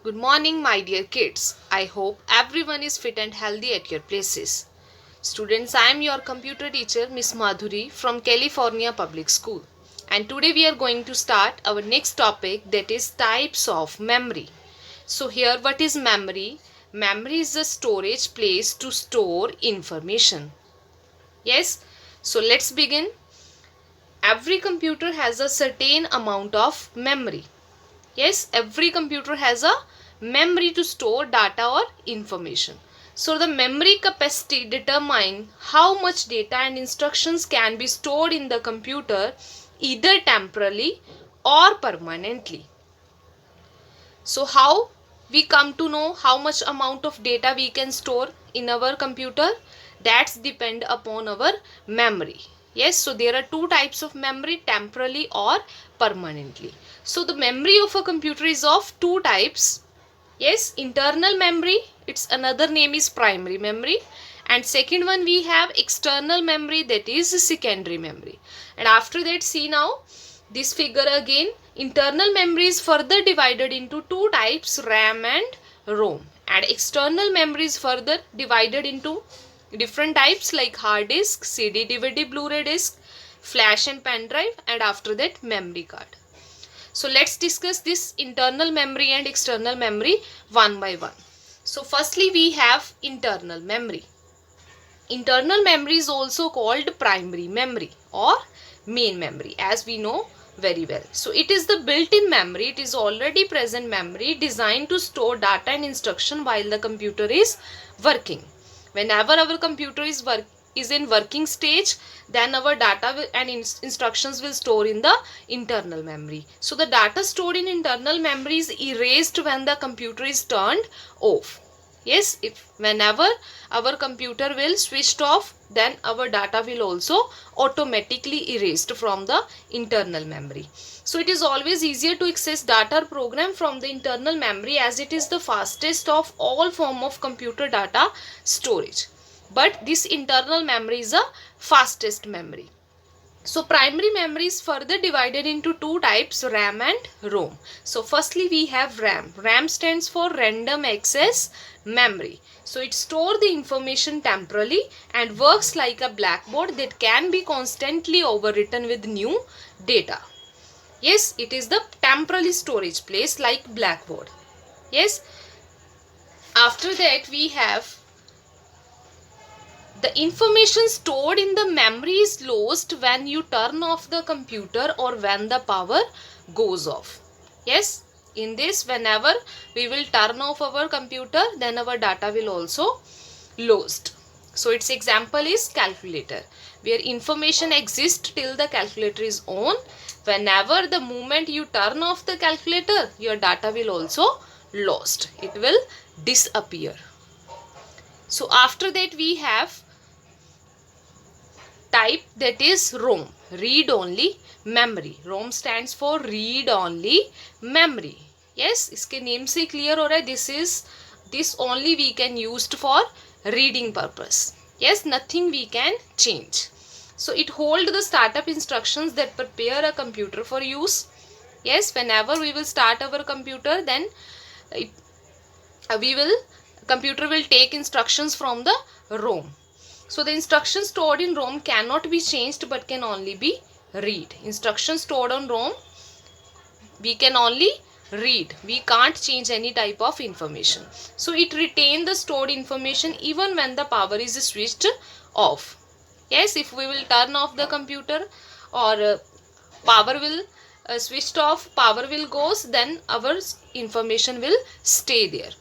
Good morning, my dear kids. I hope everyone is fit and healthy at your places. Students, I am your computer teacher, Miss Madhuri from California Public School. And today we are going to start our next topic, that is types of memory. So here, what is memory? Memory is a storage place to store information. Yes, so let's begin. Every computer has a certain amount of memory. Yes, every computer has a memory to store data or information. So the memory capacity determines how much data and instructions can be stored in the computer, either temporarily or permanently. So how we come to know how much amount of data we can store in our computer? That's depend upon our memory. Yes, so there are two types of memory, temporarily or permanently. So the memory of a computer is of two types. Yes, internal memory, its another name is primary memory, and second one we have external memory, that is secondary memory. And after that, see now this figure again. Internal memory is further divided into two types, RAM and ROM, and external memory is further divided into different types like hard disk, CD, DVD, Blu-ray disc, flash and pen drive, and after that memory card. So let's discuss this internal memory and external memory one by one. So firstly we have internal memory. Internal memory is also called primary memory or main memory, as we know very well. So it is the built-in memory, it is already present memory designed to store data and instruction while the computer is working. Whenever our computer is in working stage, then our data and instructions will store in the internal memory. So the data stored in internal memory is erased when the computer is turned off. Yes, if whenever our computer will switched off, then our data will also automatically erased from the internal memory. So it is always easier to access data program from the internal memory, as it is the fastest of all form of computer data storage. But this internal memory is the fastest memory. So primary memory is further divided into two types, RAM and ROM. So firstly we have RAM. RAM stands for random access memory. So it stores the information temporarily and works like a blackboard that can be constantly overwritten with new data. Yes, it is the temporary storage place like blackboard. Yes. After that we have the information stored in the memory is lost when you turn off the computer or when the power goes off. Yes, in this, whenever we will turn off our computer, then our data will also lost. So its example is calculator, where information exists till the calculator is on. Whenever the moment you turn off the calculator, your data will also lost. It will disappear. So after that we have type, that is ROM, read only memory. ROM stands for read only memory. Yes, इसके name से clear हो रहा है, this only we can used for reading purpose. Yes, nothing we can change. So it hold the startup instructions that prepare a computer for use. Yes, whenever we will start our computer, then computer will take instructions from the ROM. So the instructions stored in ROM cannot be changed but can only be read. Instructions stored on ROM we can only read. We can't change any type of information. So it retains the stored information even when the power is switched off. Yes, if we will turn off the computer or power will switched off, power will goes, then our information will stay there.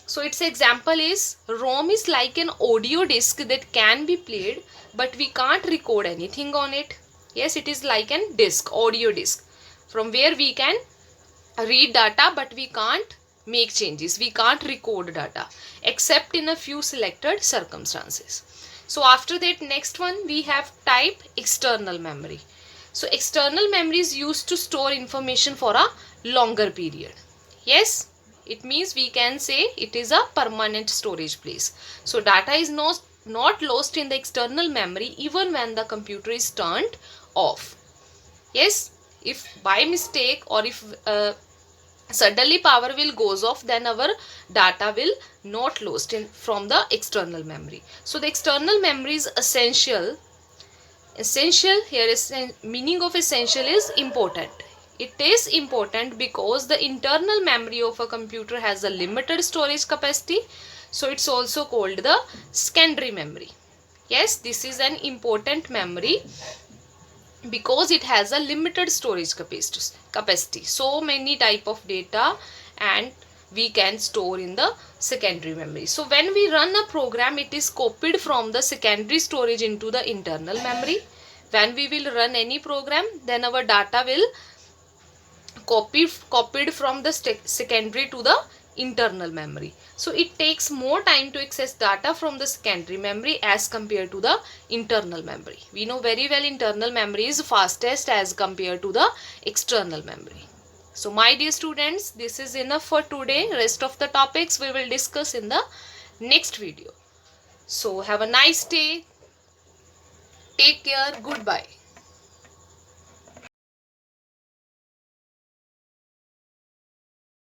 So its example is ROM is like an audio disc that can be played, but we can't record anything on it. Yes, it is like an disc, audio disc, from where we can read data, but we can't make changes. We can't record data except in a few selected circumstances. So after that, next one we have type external memory. So external memory is used to store information for a longer period. Yes, it means we can say it is a permanent storage place. So data is not lost in the external memory even when the computer is turned off. Yes, if by mistake or if suddenly power will goes off, then our data will not lost in from the external memory. So the external memory is essential. Essential here is meaning of essential is important. It is important because the internal memory of a computer has a limited storage capacity, so it's also called the secondary memory. Yes, this is an important memory because it has a limited storage capacity. So many type of data and we can store in the secondary memory. So when we run a program, it is copied from the secondary storage into the internal memory. When we will run any program, then our data will copied from the secondary to the internal memory. So it takes more time to access data from the secondary memory as compared to the internal memory. We know very well internal memory is fastest as compared to the external memory. So my dear students, this is enough for today. Rest of the topics we will discuss in the next video. So have a nice day. Take care. Goodbye.